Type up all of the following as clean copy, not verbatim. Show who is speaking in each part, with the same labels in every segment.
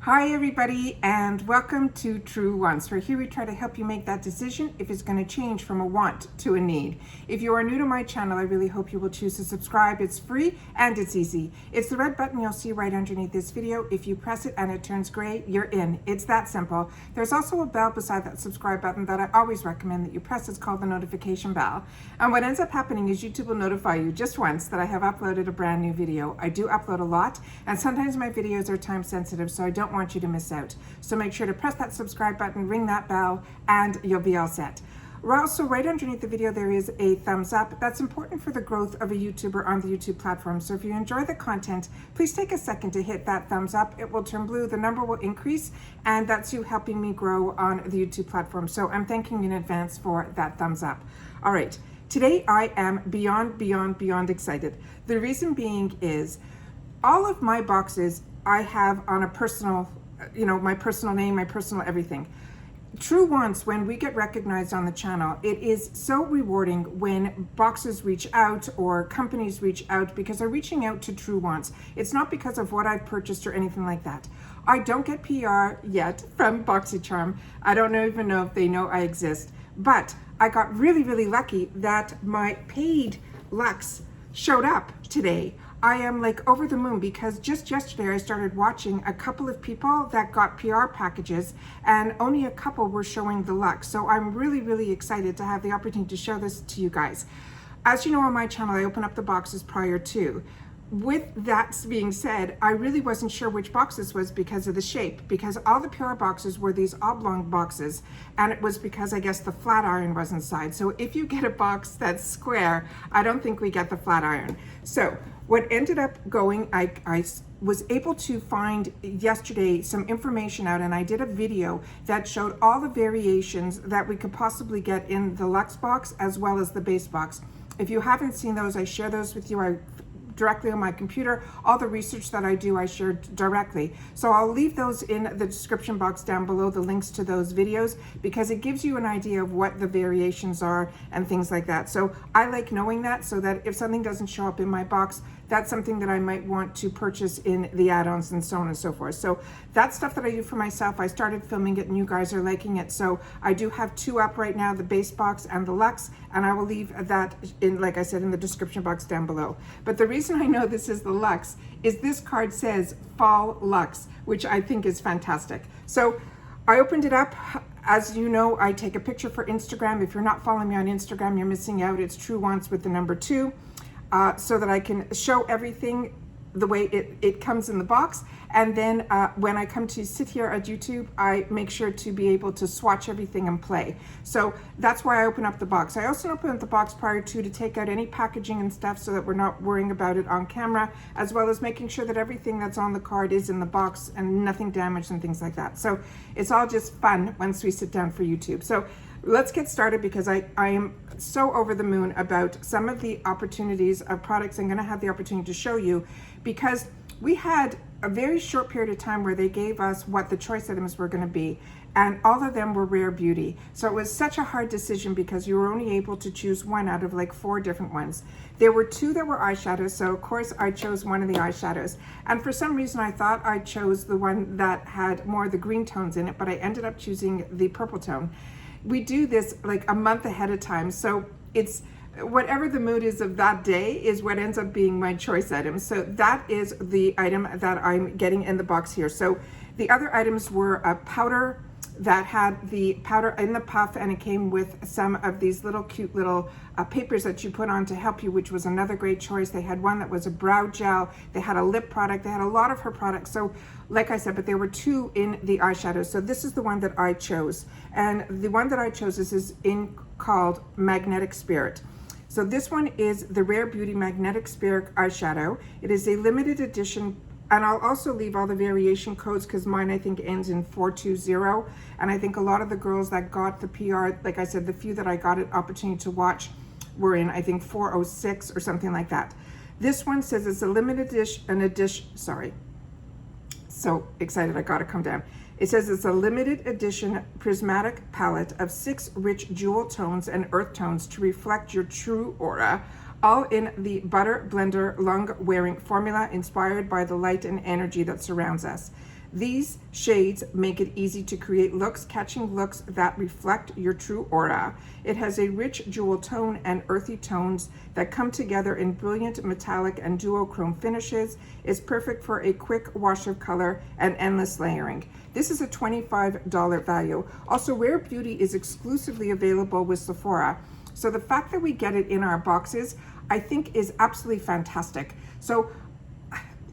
Speaker 1: Hi everybody, and welcome to True Wants, where here we try to help you make that decision if it's going to change from a want to a need. If you are new to my channel, I really hope you will choose to subscribe. It's free and it's easy. It's the red button you'll see right underneath this video. If you press it and it turns gray, you're in. It's that simple. There's also a bell beside that subscribe button that I always recommend that you press. It's called the notification bell. And what ends up happening is YouTube will notify you just once that I have uploaded a brand new video. I do upload a lot, and sometimes my videos are time sensitive, so I don't want you to miss out. So make sure to press that subscribe button, ring that bell, and you'll be all set. Also, right underneath the video, there is a thumbs up. That's important for the growth of a YouTuber on the YouTube platform. So if you enjoy the content, please take a second to hit that thumbs up. It will turn blue, the number will increase, and that's you helping me grow on the YouTube platform. So I'm thanking you in advance for that thumbs up. All right, today I am beyond excited. The reason being is all of my boxes I have on a personal, my personal name, my personal everything. True Wants, when we get recognized on the channel, it is so rewarding when boxes reach out or companies reach out, because they're reaching out to True Wants. It's not because of what I've purchased or anything like that. I don't get PR yet from Boxycharm. I don't even know if they know I exist, but I got really lucky that my paid Luxe showed up today. I am like over the moon, because just yesterday I started watching a couple of people that got PR packages, and only a couple were showing the Luxe. So I'm really excited to have the opportunity to show this to you guys. As you know, on my channel, I open up the boxes prior to. With that being said, I really wasn't sure which box this was because of the shape, because all the PR boxes were these oblong boxes, and it was because I guess the flat iron was inside. So if you get a box that's square, I don't think we get the flat iron. So what ended up going, I was able to find yesterday some information out, and I did a video that showed all the variations that we could possibly get in the Luxe box as well as the base box. If you haven't seen those, I share those with you. Directly on my computer. All the research that I do, I share directly. So I'll leave those in the description box down below, the links to those videos, because it gives you an idea of what the variations are and things like that. So I like knowing that, so that if something doesn't show up in my box, that's something that I might want to purchase in the add-ons and so on and so forth. So that's stuff that I do for myself. I started filming it and you guys are liking it. So I do have two up right now, the base box and the Luxe, and I will leave that in, like I said, in the description box down below. But the reason I know this is the Luxe is this card says Fall Luxe, which I think is fantastic. So I opened it up. As you know, I take a picture for Instagram. If you're not following me on Instagram, you're missing out. It's True Wants with the number 2. So that I can show everything the way it comes in the box. And then when I come to sit here at YouTube, I make sure to be able to swatch everything and play. So that's why I open up the box. I also open up the box prior to take out any packaging and stuff, so that we're not worrying about it on camera, as well as making sure that everything that's on the card is in the box and nothing damaged and things like that. So it's all just fun once we sit down for YouTube. So let's get started, because I am so over the moon about some of the opportunities of products I'm going to have the opportunity to show you, because we had a very short period of time where they gave us what the choice items were going to be, and all of them were rare beauty. So it was such a hard decision, because you were only able to choose one out of like 4 different ones. There were 2 that were eyeshadows, so of course I chose one of the eyeshadows, and for some reason I thought I chose the one that had more of the green tones in it, but I ended up choosing the purple tone. We do this like a month ahead of time, so it's whatever the mood is of that day is what ends up being my choice item. So that is the item that I'm getting in the box here. So the other items were a powder that had the powder in the puff, and it came with some of these little cute little papers that you put on to help you, which was another great choice. They had one that was a brow gel, they had a lip product, they had a lot of her products. So like I said, but there were 2 in the eyeshadow. So this is the one that I chose, and the one that I chose is called Magnetic Spirit. So this one is the Rare Beauty Magnetic Spirit eyeshadow. It is a limited edition, and I'll also leave all the variation codes, because mine I think ends in 420, and I think a lot of the girls that got the PR, like I said, the few that I got an opportunity to watch were in, I think, 406 or something like that. This one says it's a limited edition, sorry, so excited I gotta come down. It says it's a limited edition prismatic palette of 6 rich jewel tones and earth tones to reflect your true aura, all in the Butter Blender Lung Wearing formula, inspired by the light and energy that surrounds us. These shades make it easy to create looks, catching looks that reflect your true aura. It has a rich jewel tone and earthy tones that come together in brilliant metallic and duochrome finishes. It's perfect for a quick wash of color and endless layering. This is a $25 value. Also, Rare Beauty is exclusively available with Sephora. So the fact that we get it in our boxes, I think is absolutely fantastic. So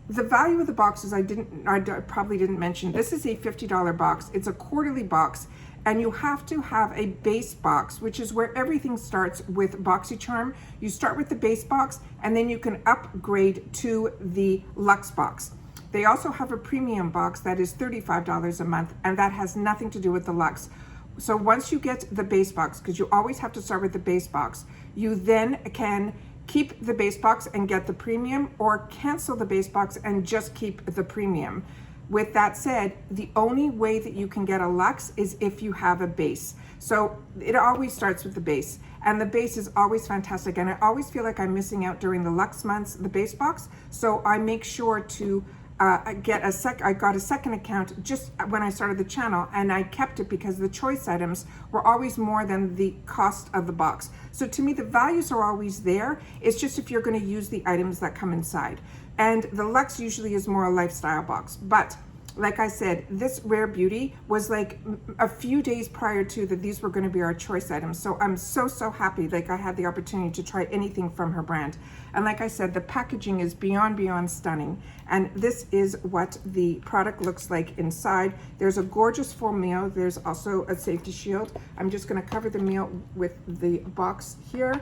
Speaker 1: the value of the boxes, I probably didn't mention. This is a $50 box. It's a quarterly box, and you have to have a base box, which is where everything starts with Boxycharm. You start with the base box, and then you can upgrade to the Luxe box. They also have a premium box that is $35 a month, and that has nothing to do with the Luxe. So once you get the base box, because you always have to start with the base box, you then can keep the base box and get the premium, or cancel the base box and just keep the premium. With that said, the only way that you can get a Luxe is if you have a base. So it always starts with the base, and the base is always fantastic. And I always feel like I'm missing out during the Luxe months, the base box. So I make sure to I got a second account just when I started the channel, and I kept it because the choice items were always more than the cost of the box. So to me, the values are always there. It's just if you're going to use the items that come inside. And the Luxe usually is more a lifestyle box. But like I said, this Rare Beauty was like a few days prior to that these were going to be our choice items. So I'm so happy like I had the opportunity to try anything from her brand. And like I said, the packaging is beyond stunning. And this is what the product looks like inside. There's a gorgeous full meal. There's also a safety shield. I'm just going to cover the meal with the box here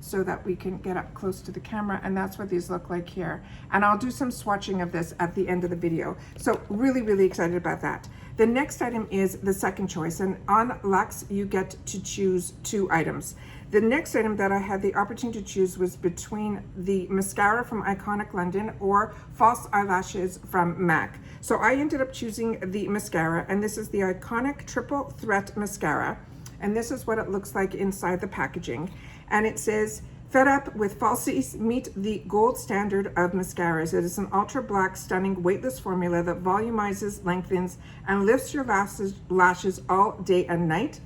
Speaker 1: so that we can get up close to the camera, and that's what these look like here. And I'll do some swatching of this at the end of the video. So really excited about that. The next item is the second choice, and on Luxe you get to choose 2 items. The next item that I had the opportunity to choose was between the mascara from Iconic London or false eyelashes from MAC. So I ended up choosing the mascara, and this is the Iconic Triple Threat Mascara. And this is what it looks like inside the packaging. And it says, fed up with falsies, meet the gold standard of mascaras. It is an ultra black, stunning, weightless formula that volumizes, lengthens, and lifts your lashes all day and night.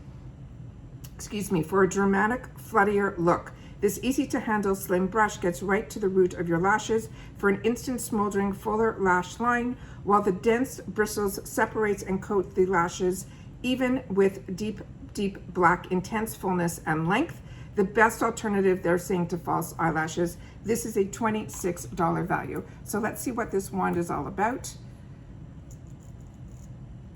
Speaker 1: For a dramatic, fluttier look. This easy to handle slim brush gets right to the root of your lashes for an instant smoldering, fuller lash line, while the dense bristles separates and coat the lashes, even with deep black, intense fullness and length. The best alternative, they're saying, to false eyelashes. This is a $26 value. So let's see what this wand is all about.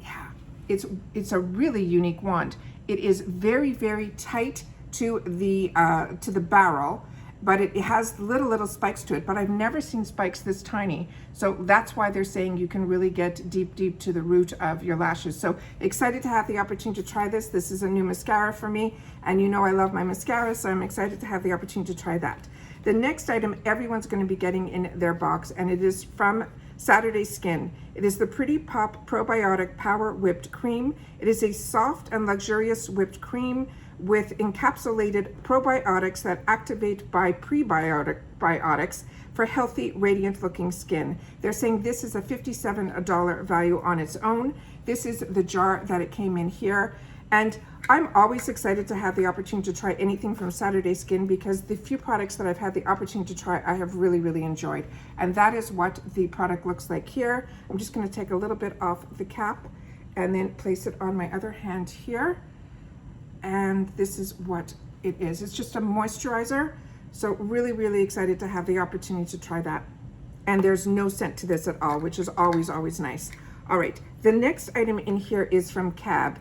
Speaker 1: Yeah, it's a really unique wand. It is very tight to the barrel, but it has little spikes to it. But I've never seen spikes this tiny. So that's why they're saying you can really get deep to the root of your lashes. So excited to have the opportunity to try this. This is a new mascara for me, and you know I love my mascara, so I'm excited to have the opportunity to try that. The next item everyone's going to be getting in their box, and it is from Saturday Skin. It is the Pretty Pop Probiotic Power Whipped Cream. It is a soft and luxurious whipped cream with encapsulated probiotics that activate by prebiotics for healthy, radiant looking skin. They're saying this is a $57 value on its own. This is the jar that it came in here. And I'm always excited to have the opportunity to try anything from Saturday Skin, because the few products that I've had the opportunity to try, I have really enjoyed. And that is what the product looks like here. I'm just going to take a little bit off the cap and then place it on my other hand here. And this is what it is. It's just a moisturizer. So really excited to have the opportunity to try that. And there's no scent to this at all, which is always nice. All right, the next item in here is from Kab.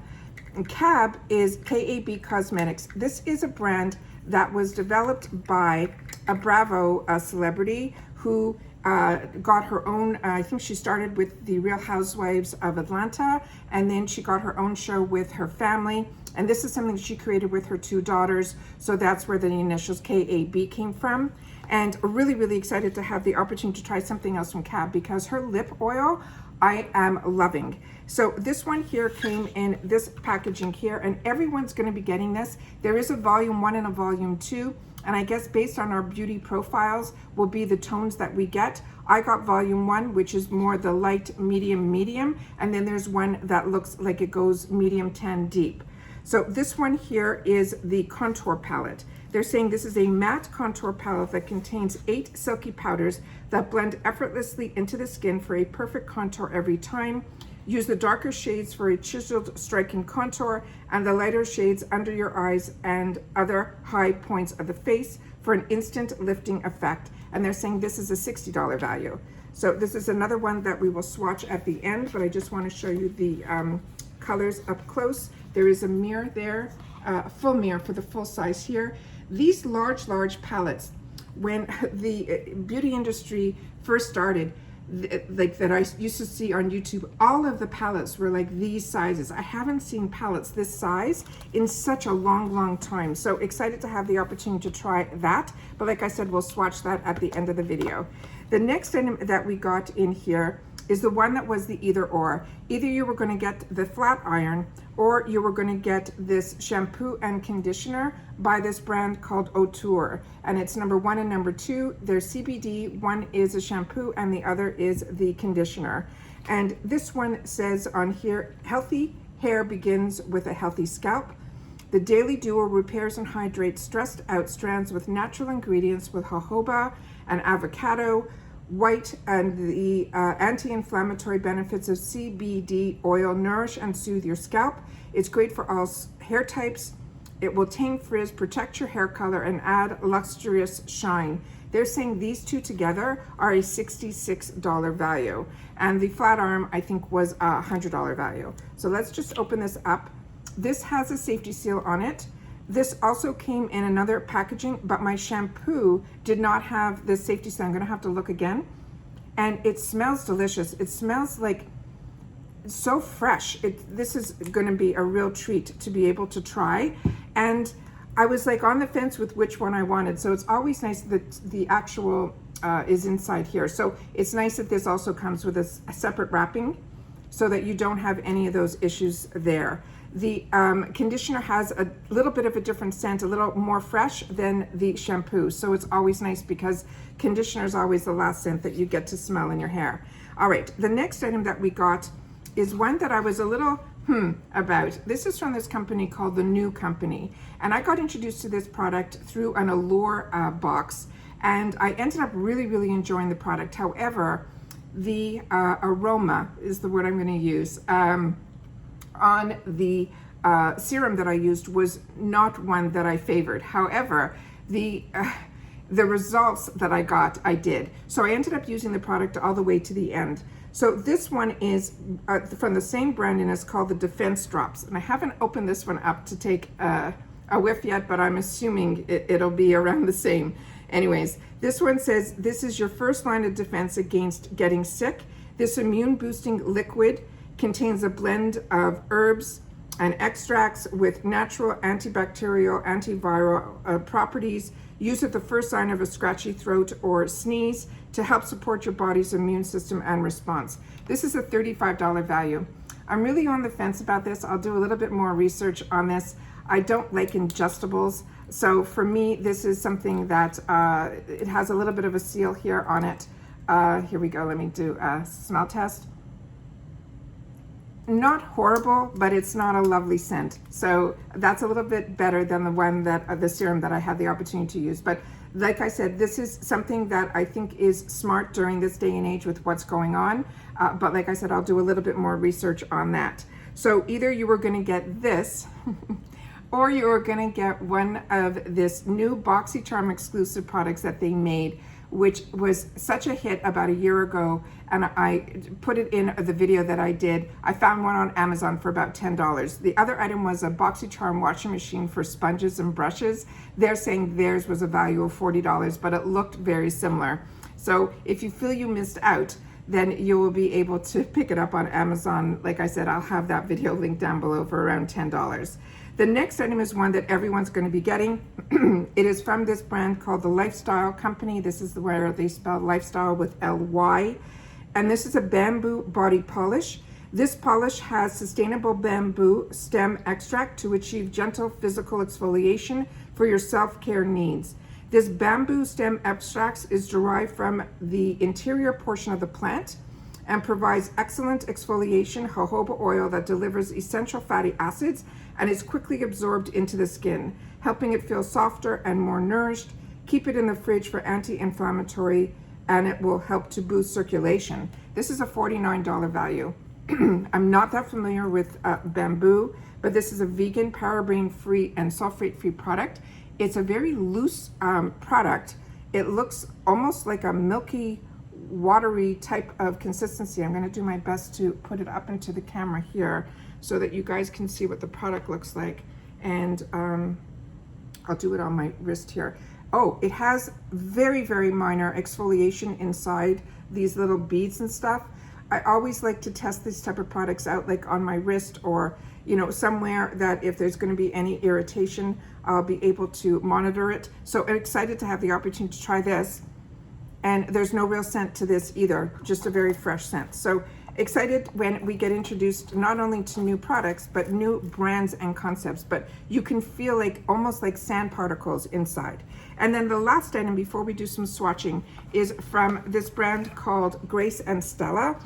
Speaker 1: And Kab is Kab Cosmetics. This is a brand that was developed by a Bravo celebrity who got her own, I think she started with the Real Housewives of Atlanta, and then she got her own show with her family. And this is something she created with her 2 daughters. So that's where the initials KAB came from. And really excited to have the opportunity to try something else from Kab, because her lip oil, I am loving. So this one here came in this packaging here, and everyone's going to be getting this. There is a volume 1 and a volume 2. And I guess based on our beauty profiles will be the tones that we get. I got volume 1, which is more the light, medium, medium, and then there's one that looks like it goes medium, tan, deep. So this one here is the contour palette. They're saying this is a matte contour palette that contains 8 silky powders that blend effortlessly into the skin for a perfect contour every time. Use the darker shades for a chiseled, striking contour and the lighter shades under your eyes and other high points of the face for an instant lifting effect. And they're saying this is a $60 value. So this is another one that we will swatch at the end, but I just want to show you the colors up close. There is a mirror there, a full mirror for the full size here. These large palettes, when the beauty industry first started, like that I used to see on YouTube, all of the palettes were like these sizes. I haven't seen palettes this size in such a long time. So excited to have the opportunity to try that. But like I said, we'll swatch that at the end of the video. The next item that we got in here is the one that was the either or. Either you were going to get the flat iron or you were going to get this shampoo and conditioner by this brand called Outre. And it's number 1 and number 2. They're CBD. One is a shampoo and the other is the conditioner. And this one says on here, healthy hair begins with a healthy scalp. The Daily Duo repairs and hydrates stressed out strands with natural ingredients with jojoba and avocado, white, and the anti-inflammatory benefits of CBD oil nourish and soothe your scalp. It's great for all hair types. It will tame frizz, protect your hair color, and add luxurious shine. They're saying these two together are a $66 value. And the flat arm, I think, was a $100 value. So let's just open this up. This has a safety seal on it. This also came in another packaging, but my shampoo did not have the safety seal. I'm gonna have to look again. And it smells delicious. It smells like so fresh. This is gonna be a real treat to be able to try. And I was like on the fence with which one I wanted. So it's always nice that the actual is inside here. So it's nice that this also comes with a separate wrapping so that you don't have any of those issues there. The conditioner has a little bit of a different scent, a little more fresh than the shampoo. So it's always nice because conditioner is always the last scent that you get to smell in your hair. All right, the next item that we got is one that I was a little about. This is from this company called the Nue Company. And I got introduced to this product through an Allure box. And I ended up really enjoying the product. However, the aroma is the word I'm gonna use. On the serum that I used was not one that I favored. However, the results that I got, I did. So I ended up using the product all the way to the end. So this one is from the same brand and it's called the Defense Drops. And I haven't opened this one up to take a whiff yet, but I'm assuming it'll be around the same. Anyways, this one says, this is your first line of defense against getting sick. This immune boosting liquid contains a blend of herbs and extracts with natural antibacterial, antiviral properties. Use at the first sign of a scratchy throat or sneeze to help support your body's immune system and response. This is a $35 value. I'm really on the fence about this. I'll do a little bit more research on this. I don't like ingestibles. So for me, this is something that it has a little bit of a seal here on it. Here we go, let me do a smell test. Not horrible, but it's not a lovely scent. So that's a little bit better than the one that the serum that I had the opportunity to use. But like I said, this is something that I think is smart during this day and age with what's going on. But like I said, I'll do a little bit more research on that. So either you were going to get this or you were going to get one of this new Boxycharm exclusive products that they made, which was such a hit about a year ago, and I put it in the video that I did. I found one on Amazon for about $10. The other item was a Boxycharm washing machine for sponges and brushes. They're saying theirs was a value of $40, but it looked very similar. So if you feel you missed out, then you will be able to pick it up on Amazon. Like I said, I'll have that video linked down below for around $10. The next item is one that everyone's going to be getting. It is from this brand called the Lyfestyle Company. This is where they spell lifestyle with L-Y. And this is a bamboo body polish. This polish has sustainable bamboo stem extract to achieve gentle physical exfoliation for your self-care needs. This bamboo stem extracts is derived from the interior portion of the plant and provides excellent exfoliation jojoba oil that delivers essential fatty acids and is quickly absorbed into the skin, helping it feel softer and more nourished. Keep it in the fridge for anti-inflammatory, and it will help to boost circulation. This is a $49 value. I'm not that familiar with bamboo, but this is a vegan, paraben-free, and sulfate-free product. It's a very loose product. It looks almost like a milky, watery type of consistency. I'm going to do my best to put it up into the camera here so that you guys can see what the product looks like. And I'll do it on my wrist here. Oh, it has very, very minor exfoliation inside these little beads and stuff. I always like to test these type of products out, like on my wrist or, you know, somewhere that if there's going to be any irritation, I'll be able to monitor it. So I'm excited to have the opportunity to try this. And there's no real scent to this either, just a very fresh scent. So excited when we get introduced not only to new products, but new brands and concepts, but you can feel like almost like sand particles inside. And then the last item before we do some swatching is from this brand called Grace and Stella.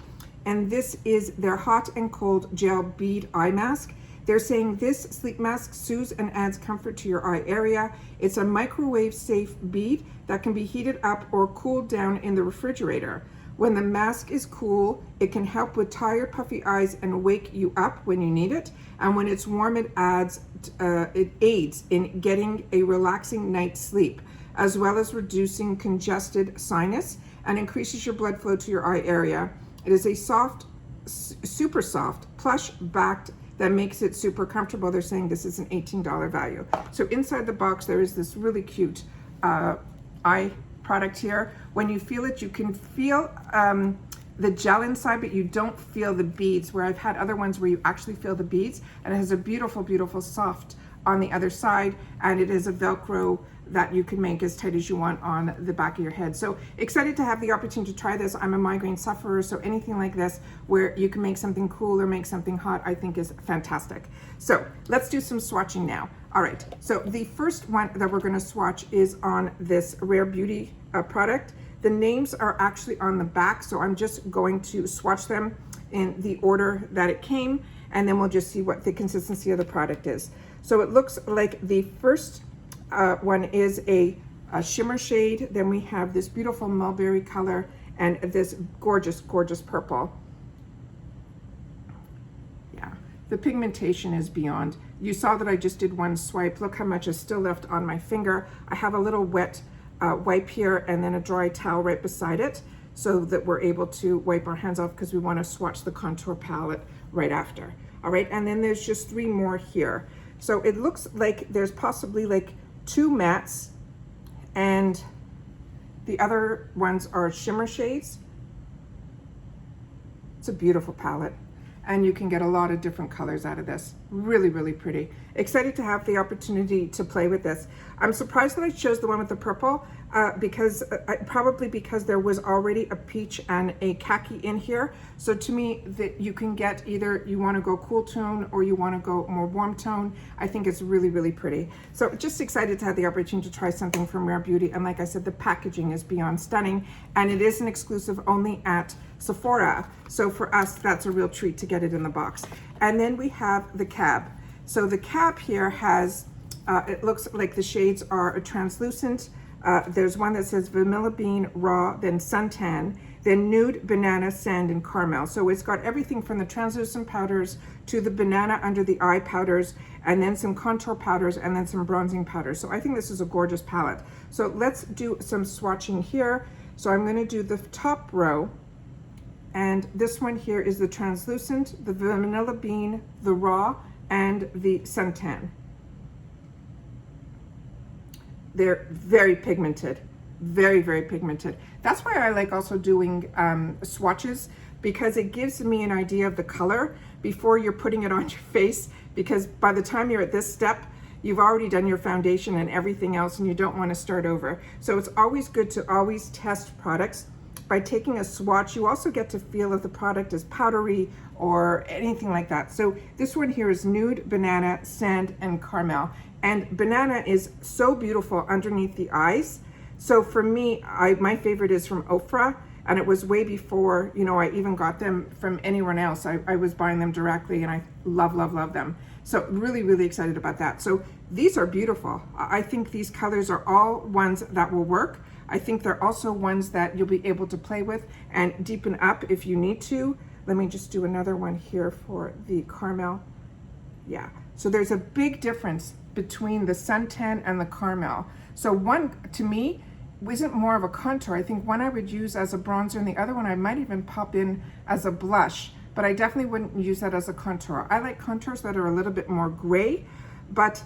Speaker 1: And this is their hot and cold gel bead eye mask. They're saying this sleep mask soothes and adds comfort to your eye area. It's a microwave safe bead that can be heated up or cooled down in the refrigerator. When the mask is cool, it can help with tired, puffy eyes and wake you up when you need it. And when it's warm, it aids in getting a relaxing night's sleep, as well as reducing congested sinus and increases your blood flow to your eye area. It is a soft, super soft, plush backed that makes it super comfortable. They're saying this is an $18 value. So inside the box, there is this really cute eye product here. When you feel it, you can feel the gel inside, but you don't feel the beads, where I've had other ones where you actually feel the beads, and it has a beautiful, beautiful soft on the other side, and it is a Velcro that you can make as tight as you want on the back of your head. So excited to have the opportunity to try this. I'm a migraine sufferer, so anything like this where you can make something cool or make something hot, I think is fantastic. So let's do some swatching now. All right, so the first one that we're gonna swatch is on this Rare Beauty product. The names are actually on the back, so I'm just going to swatch them in the order that it came, and then we'll just see what the consistency of the product is. So it looks like the first one is a shimmer shade. Then we have this beautiful mulberry color and this gorgeous, gorgeous purple. Yeah, the pigmentation is beyond. You saw that I just did one swipe. Look how much is still left on my finger. I have a little wet wipe here and then a dry towel right beside it so that we're able to wipe our hands off because we want to swatch the contour palette right after. All right, and then there's just 3 more here. So it looks like there's possibly like 2 mattes and the other ones are shimmer shades. It's a beautiful palette and you can get a lot of different colors out of this. Really, really pretty. Excited to have the opportunity to play with this. I'm surprised that I chose the one with the purple probably because there was already a peach and a khaki in here. So to me, that you can get either you want to go cool tone or you want to go more warm tone. I think it's really, really pretty. So just excited to have the opportunity to try something from Rare Beauty. And like I said, the packaging is beyond stunning, and it is an exclusive only at Sephora. So for us, that's a real treat to get it in the box. And then we have the Kab. So the Kab here has, it looks like the shades are a translucent. There's one that says Vanilla Bean Raw, then Suntan, then Nude Banana Sand and Caramel. So it's got everything from the translucent powders to the banana under the eye powders, and then some contour powders, and then some bronzing powders. So I think this is a gorgeous palette. So let's do some swatching here. So I'm gonna do the top row, and this one here is the translucent, the Vanilla Bean, the Raw, and the Suntan. They're very pigmented, very, very pigmented. That's why I like also doing swatches, because it gives me an idea of the color before you're putting it on your face, because by the time you're at this step, you've already done your foundation and everything else and you don't want to start over. So it's always good to always test products by taking a swatch, you also get to feel if the product is powdery or anything like that. So this one here is Nude, Banana, Sand, and Caramel. And Banana is so beautiful underneath the eyes. So for me, my favorite is from Outre, and it was way before, you know, I even got them from anyone else. I was buying them directly, and I love, love, love them. So really, really excited about that. So these are beautiful. I think these colors are all ones that will work. I think they're also ones that you'll be able to play with and deepen up if you need to. Let me just do another one here for the caramel. Yeah, so there's a big difference between the suntan and the caramel. So one, to me, isn't more of a contour. I think one I would use as a bronzer, and the other one I might even pop in as a blush, but I definitely wouldn't use that as a contour. I like contours that are a little bit more gray, but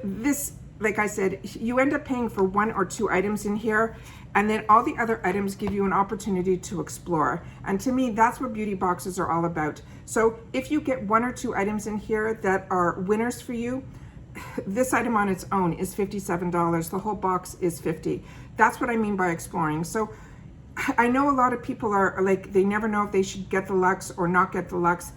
Speaker 1: this, like I said, you end up paying for 1 or 2 items in here, and then all the other items give you an opportunity to explore. And to me, that's what beauty boxes are all about. So if you get 1 or 2 items in here that are winners for you, this item on its own is $57. The whole box is $50. That's what I mean by exploring. So I know a lot of people are like, they never know if they should get the Luxe or not get the Luxe.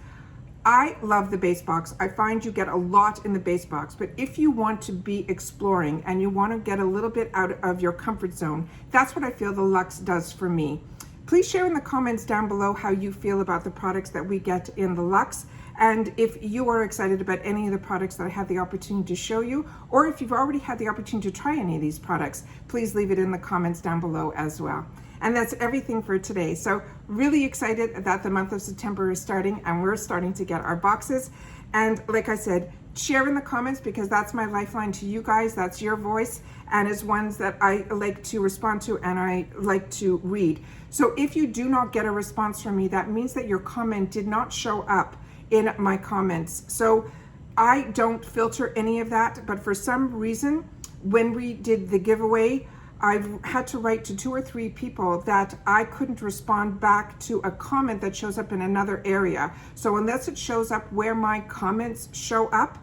Speaker 1: I love the base box. I find you get a lot in the base box, but if you want to be exploring and you want to get a little bit out of your comfort zone, that's what I feel the Luxe does for me. Please share in the comments down below how you feel about the products that we get in the Luxe. And if you are excited about any of the products that I had the opportunity to show you, or if you've already had the opportunity to try any of these products, please leave it in the comments down below as well. And that's everything for today. So really excited that the month of September is starting and we're starting to get our boxes. And like I said, share in the comments because that's my lifeline to you guys. That's your voice and is ones that I like to respond to and I like to read. So if you do not get a response from me, that means that your comment did not show up in my comments. So I don't filter any of that, but for some reason, when we did the giveaway, I've had to write to 2 or 3 people that I couldn't respond back to a comment that shows up in another area. So unless it shows up where my comments show up,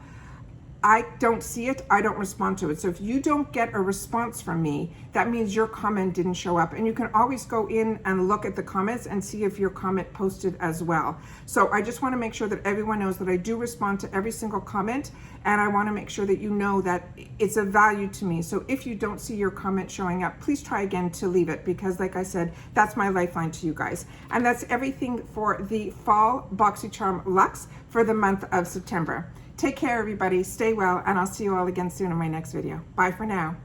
Speaker 1: I don't see it, I don't respond to it. So if you don't get a response from me, that means your comment didn't show up. And you can always go in and look at the comments and see if your comment posted as well. So I just wanna make sure that everyone knows that I do respond to every single comment, and I wanna make sure that you know that it's of value to me. So if you don't see your comment showing up, please try again to leave it, because like I said, that's my lifeline to you guys. And that's everything for the Fall Boxycharm Luxe for the month of September. Take care, everybody. Stay well, and I'll see you all again soon in my next video. Bye for now.